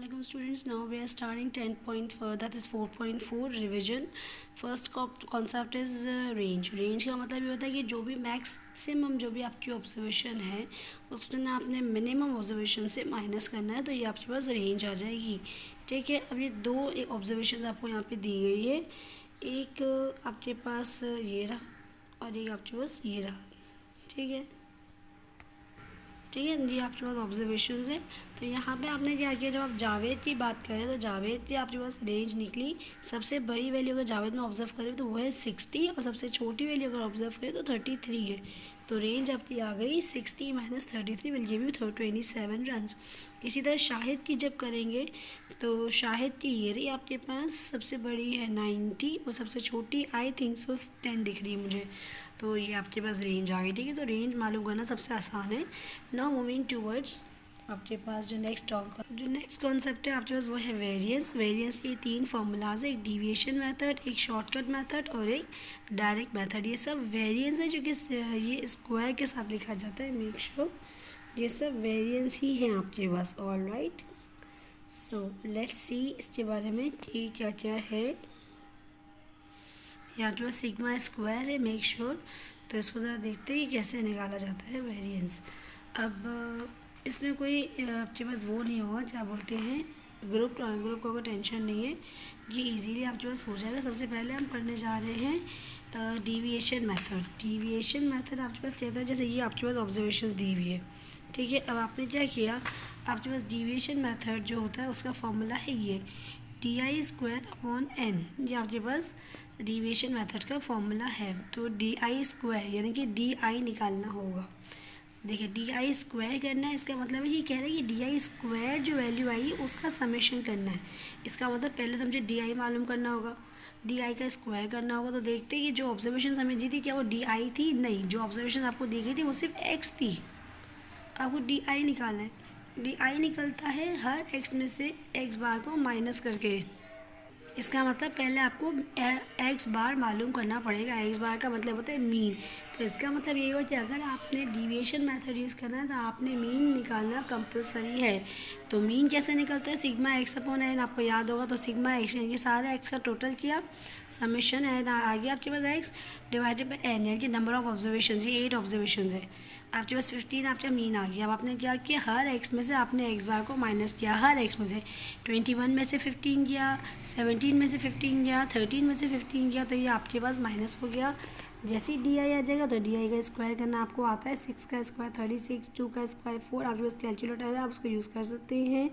Assalamualaikum students. Now we are starting 10.4, that is 4.4 revision. First concept is range. Range का मतलब ये होता है कि जो भी मैक्सिमम जो भी आपकी ऑब्जर्वेशन है उसमें ना आपने मिनिमम ऑब्जर्वेशन से माइनस करना है, तो ये आपके पास रेंज आ जाएगी. ठीक है. अब ये दो ऑब्जर्वेशन आपको यहाँ पे दी गई है. एक आपके पास ये रहा और एक आपके पास ये रहा. ठीक है. ठीक है. ये आपके पास ऑब्जर्वेशंस है. तो यहाँ पे आपने क्या किया, जब आप जावेद की बात करें तो जावेद की आपके पास रेंज निकली. सबसे बड़ी वैल्यू अगर जावेद में ऑब्जर्व करें तो वो है 60 और सबसे छोटी वैल्यू अगर ऑब्जर्व करें तो 33 है. तो रेंज आपकी आ गई 60 minus 33 will give you 27 run. इसी तरह शाहिद की जब करेंगे तो शाहिद की ये रही आपके पास, सबसे बड़ी है 90 और सबसे छोटी आई थिंक सो 10 दिख रही है मुझे. तो ये आपके पास रेंज आ गई. ठीक है. तो रेंज मालूम करना सबसे आसान है. नाउ मूविंग टूवर्ड्स आपके पास जो नेक्स्ट कॉन्सेप्ट है आपके पास वो है वेरिएंस. वेरिएंस के 3 फार्मूलाज है, एक डिविएशन मेथड, एक शॉर्टकट मेथड और एक डायरेक्ट मेथड. ये सब वेरिएंस है जो कि ये स्क्वायर के साथ लिखा जाता है. मेक श्योर ये सब वेरिएंस ही हैं आपके पास. All right. So let's see इसके बारे में कि क्या क्या है. यहाँ पे सिग्मा स्क्वायर है. Make sure. तो इसको ज़रा देखते हैं कि कैसे निकाला जाता है वेरिएंस. अब इसमें कोई आपके पास वो नहीं होगा, क्या बोलते हैं, ग्रुप को कोई टेंशन नहीं है, ये इजीली आपके पास हो जाएगा. सबसे पहले हम पढ़ने जा रहे हैं डिविएशन मेथड. डिविएशन मेथड आपके पास कहता है, जैसे ये आपके पास ऑब्जर्वेशंस दी हुई है. ठीक है. अब आपने क्या किया, आपके पास डिविएशन मेथड जो होता है उसका फॉर्मूला है ये di²/n. ये आपके पास डिविएशन मेथड का फॉर्मूला है. तो di² यानी कि di निकालना होगा. देखिए di² करना है, इसका मतलब है कि कह रहे हैं कि di² जो वैल्यू आई उसका समेशन करना है. इसका मतलब पहले तो मुझे di मालूम करना होगा, di का स्क्वायर करना होगा. तो देखते हैं कि जो ऑब्जर्वेशन हमें दी थी क्या वो di थी? नहीं. जो ऑब्जर्वेशन आपको दी गई थी वो सिर्फ x थी. आपको di निकालना है. di निकलता है हर x में से x बार को माइनस करके. इसका मतलब पहले आपको एक्स बार मालूम करना पड़ेगा. एक्स बार का मतलब होता है मीन. तो इसका मतलब ये हुआ कि अगर आपने डिविएशन मेथड यूज़ करना है तो आपने मीन निकालना कंपलसरी है. तो मीन कैसे निकलता है, सिग्मा x/n. आपको याद होगा. तो सिग्मा x यानी कि सारा x का टोटल किया, समेशन एन आ गया आपके पास x डिवाइडेड बाई n यानी कि नंबर ऑफ ऑब्जर्वेशन. ये 8 ऑब्जर्वेशन है. आपके पास 15 आपका मीन आ गया. अब आपने क्या किया, हर x में से आपने x बार को माइनस किया. हर x में से 21 में से 15 किया, 17 में से 15 किया, 13 में से 15 किया. तो ये आपके पास माइनस हो गया. जैसे ही डी आई आ जाएगा तो डी आई का स्क्वायर करना आपको आता है. 6 का स्क्वायर 36, 2 का स्क्वायर 4. आपके पास कैलकुलेटर है, आप उसको यूज़ कर सकते हैं.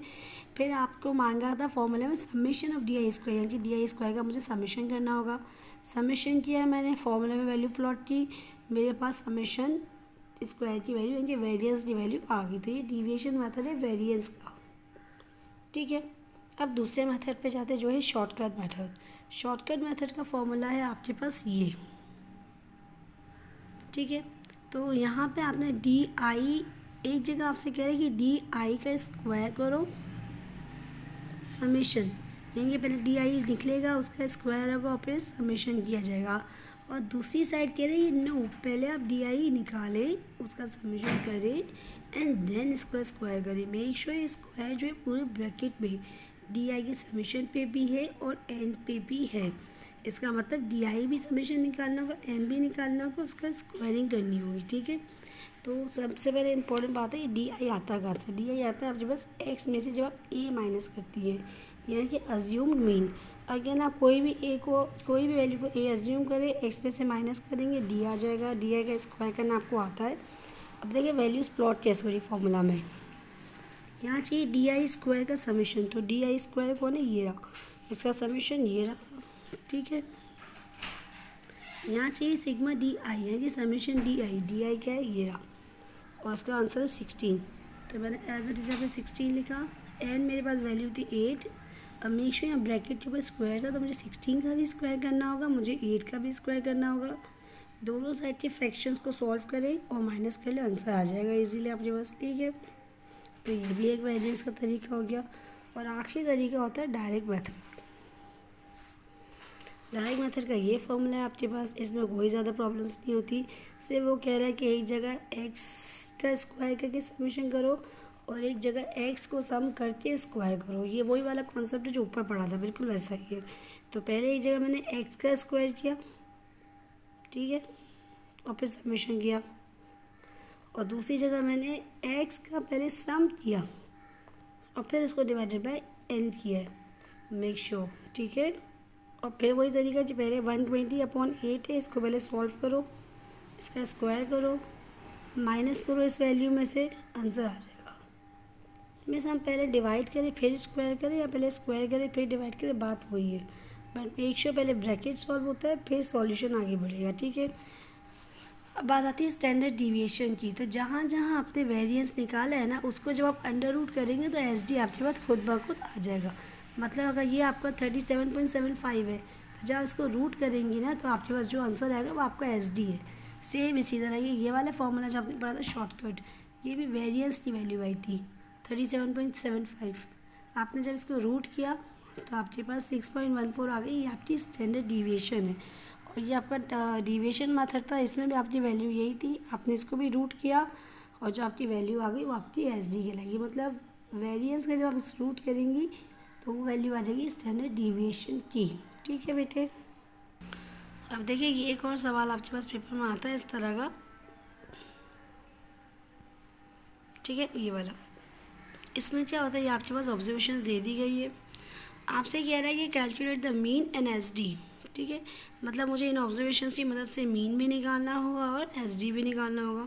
फिर आपको मांगा था फॉर्मूले में summation of D I square, यानी कि डी आई स्क्वायर का मुझे समेशन करना होगा. समेशन किया मैंने, फॉर्मूले में वैल्यू प्लॉट की, मेरे पास समेशन स्क्वायर की वैल्यू यानी कि वेरिएंस की वैल्यू आ गई. तो ये डिविएशन मेथड है वेरिएंस का. ठीक है. अब दूसरे मेथड पे जाते हैं जो है शॉर्टकट मेथड. शॉर्टकट मेथड का फॉर्मूला है आपके पास ये. ठीक है. तो यहाँ पे आपने डी आई, एक जगह आपसे कह रहे हैं कि डी आई का स्क्वायर करो समेशन, यानी कि पहले डी आई निकलेगा, उसका स्क्वायर होगा और फिर समेशन किया जाएगा. और दूसरी साइड कह रही है नो, पहले आप डी आई निकालें, उसका समेशन करें एंड देन इसको स्क्वायर करें. मेक श्योर ये स्क्वायर जो है पूरे ब्रैकेट में डी आई के समेशन पे भी है और एन पे भी है. इसका मतलब डी आई भी समेशन निकालना होगा, एन भी निकालना होगा, उसका स्क्वायरिंग करनी होगी. ठीक है. तो सबसे पहले इंपॉर्टेंट बात है डी आई आता कहाँ से. डी आई आता है आपके पास एक्स में से जब आप ए माइनस करती है, यानी कि अज्यूम्ड मीन. अगेन आप कोई भी वैल्यू को ए अज्यूम करें, एक्स में से माइनस करेंगे, डी आ जाएगा. डी आई का स्क्वायर करना आपको आता है. अब देखिए वैल्यूज़ प्लॉट कैसे हो रही फॉर्मूला में. यहाँ चाहिए डी आई स्क्वायर का समेशन. तो डी आई स्क्वायर कौन है, ये रहा, इसका समेशन ये रहा. ठीक है. यहाँ चाहिए सिग्मा डी आई है कि summation D I. D I क्या है, ये रहा, और इसका आंसर है 16. तो मैंने एज इट इज 16 लिखा. एन मेरे पास वैल्यू थी 8. अब मेक श्योर यहाँ ब्रैकेट के ऊपर स्क्वायर था, तो मुझे 16 का भी स्क्वायर करना होगा, मुझे 8 का भी स्क्वायर करना होगा. दोनों साइड के फ्रैक्शंस को सॉल्व करें और माइनस कर ले, आंसर आ जाएगा इजीली आपके पास. ठीक है. तो ये भी एक वेरिएंस का तरीका हो गया. और आखिरी तरीका होता है डायरेक्ट मेथड. डायरेक्ट मेथड का ये फॉर्मूला है आपके पास. इसमें कोई ज़्यादा प्रॉब्लम्स नहीं होती. सिर्फ वो कह रहा है कि एक जगह एक्स का स्क्वायर करके समेशन करो और एक जगह x को सम करके स्क्वायर करो। ये वही वाला कॉन्सेप्ट है जो ऊपर पढ़ा था, बिल्कुल वैसा ही है। तो पहले एक जगह मैंने x का स्क्वायर किया, ठीक है, और फिर समेशन किया, और दूसरी जगह मैंने x का पहले सम किया और फिर उसको डिवाइडेड बाय n किया है, मेक श्योर, ठीक है। और फिर वही तरीका जो पहले 120/8 है, इसको पहले सॉल्व करो, इसका स्क्वायर करो, माइनस करो इस वैल्यू में से, आंसर आ जाएगा। में से हम पहले डिवाइड करें फिर स्क्वायर करें या पहले स्क्वायर करें फिर डिवाइड करें, बात वही है, बट एक शो पहले ब्रैकेट सॉल्व होता है फिर सॉल्यूशन आगे बढ़ेगा, ठीक है। अब बात आती है स्टैंडर्ड डिविएशन की। तो जहाँ जहाँ आपने वेरिएंस निकाला है ना, उसको जब आप अंडर रूट करेंगे तो एस डी आपके पास खुद ब खुद आ जाएगा। मतलब अगर ये आपका 37.75 है तो जब इसको रूट करेंगी ना तो आपके पास जो आंसर आएगा वो आपका एस डी है। सेम इसी तरह ये वाला फॉर्मूला जो आपने पढ़ा था शॉर्टकट, ये भी वेरिएंस की वैल्यू आई थी 37.75। आपने जब इसको रूट किया तो आपके पास 6.14 आ गई, ये आपकी स्टैंडर्ड डिविएशन है। और ये आपका डिविएशन मेथड था, इसमें भी आपकी वैल्यू यही थी, आपने इसको भी रूट किया और जो आपकी वैल्यू आ गई वो आपकी एस डी कहलाएगी। मतलब वेरिएंस का जब आप इस रूट करेंगी तो वो वैल्यू आ जाएगी स्टैंडर्ड डिविएशन की, ठीक है बेटे। अब देखिए ये एक और सवाल आपके पास पेपर में आता है इस तरह का, ठीक है, ये वाला। इसमें क्या होता है, ये आपके पास ऑब्जर्वेशन दे दी गई है, आपसे कह रहा है कि calculate the mean and S D, ठीक है। मतलब मुझे इन ऑब्जर्वेशंस की मदद से मीन भी निकालना होगा और एस डी भी निकालना होगा।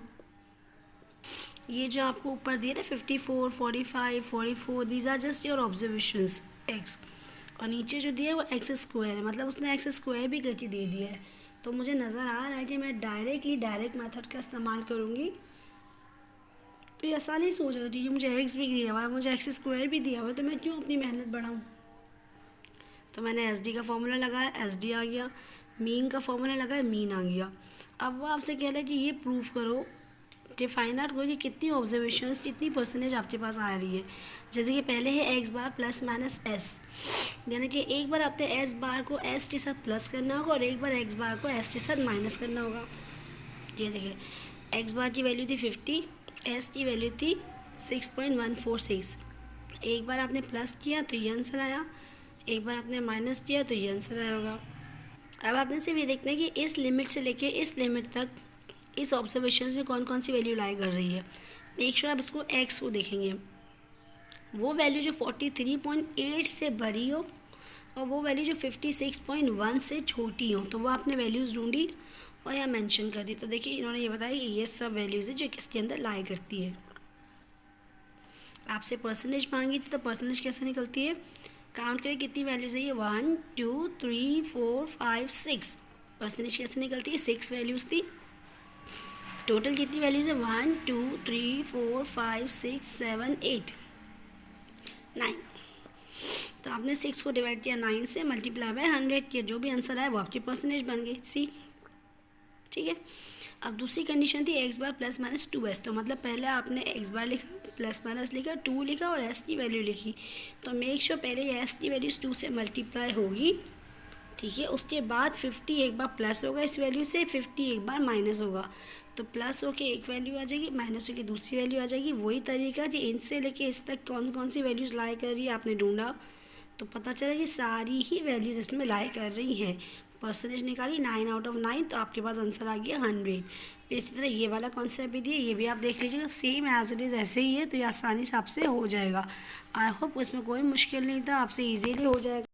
ये जो आपको ऊपर दिए ना 54, 45, 44, these are just your observations x, और नीचे जो दिया है वो एक्स स्क्वायर है, मतलब उसने एक्स स्क्वायर भी करके दे दिया है। तो मुझे नज़र आ रहा है कि मैं डायरेक्ट मेथड का इस्तेमाल करूँगी तो ये आसानी से हो जाएगा, क्योंकि मुझे एक्स भी दिया हुआ है, मुझे एक्स स्क्वायर भी दिया हुआ है, तो मैं क्यों अपनी मेहनत बढ़ाऊँ। तो मैंने एस डी का फॉर्मूला लगाया, एस डी आ गया, मीन का फॉर्मूला लगाया, मीन आ गया। अब वो आपसे कह रहा है कि ये प्रूव करो कि फाइंड आउट करो कि कितनी ऑब्जर्वेशंस कितनी परसेंटेज आपके पास आ रही है। जैसे कि पहले है एक्स बार प्लस माइनस एस, यानी कि एक बार आपने एस बार को एस के साथ प्लस करना होगा और एक बार एक्स बार को एस के साथ माइनस करना होगा। ये देखिए एक्स बार की वैल्यू थी 50, एस की वैल्यू थी 6.146। एक बार आपने प्लस किया तो ये आंसर आया, एक बार आपने माइनस किया तो ये आंसर आया होगा। अब आपने सिर्फ ये देखना है कि इस लिमिट से लेके इस लिमिट तक इस ऑब्जर्वेशंस में कौन कौन सी वैल्यू लाई कर रही है। मेक श्योर आप इसको एक्स को देखेंगे, वो वैल्यू जो 43.8 से भरी हो और वो वैल्यू जो 56.1 से छोटी हो, तो वो आपने वैल्यूज़ ढूंढी और यहाँ मेंशन कर दी। तो देखिए इन्होंने ये बताया कि ये सब वैल्यूज़ है जो किसके अंदर लाई करती है। आपसे परसेंटेज मांगी थी तो परसेंटेज कैसे निकलती है, काउंट करें कितनी वैल्यूज़ है, ये 1 2 3 4 5 6। परसेंटेज कैसे निकलती है, 6 वैल्यूज़ थी, टोटल कितनी वैल्यूज़ है 1 2 3 4 5 6 7 8 9। तो आपने 6 को डिवाइड किया 9 से, मल्टीप्लाई बाय 100 किया, जो भी आंसर आया वो आपकी परसेंटेज बन गई सी, ठीक है। अब दूसरी कंडीशन थी एक्स बार प्लस माइनस 2s, तो मतलब पहले आपने एक्स बार लिखा प्लस माइनस लिखा 2 लिखा और एस की वैल्यू लिखी। तो मेक श्योर पहले एस की वैल्यूज़ 2 से मल्टीप्लाई होगी, ठीक है। उसके बाद 50 एक बार प्लस होगा इस वैल्यू से, 50 एक बार माइनस होगा, तो प्लस होके एक वैल्यू आ जाएगी, माइनस होके दूसरी वैल्यू आ जाएगी। वही तरीका कि इनसे लेके इस तक कौन कौन सी वैल्यूज़ लाई कर रही है आपने ढूंढा, तो पता चला कि सारी ही वैल्यूज़ इसमें लाई कर रही हैं। परसेंटेज निकाली 9 आउट ऑफ 9, तो आपके पास आंसर आ गया 100। फिर इसी तरह ये वाला कॉन्सेप्ट भी दिया, ये भी आप देख लीजिएगा, सेम एज इट इज़ ऐसे ही है, तो ये आसानी से आपसे हो जाएगा। आई होप उसमें कोई मुश्किल नहीं था, आपसे ईजीली हो जाएगा।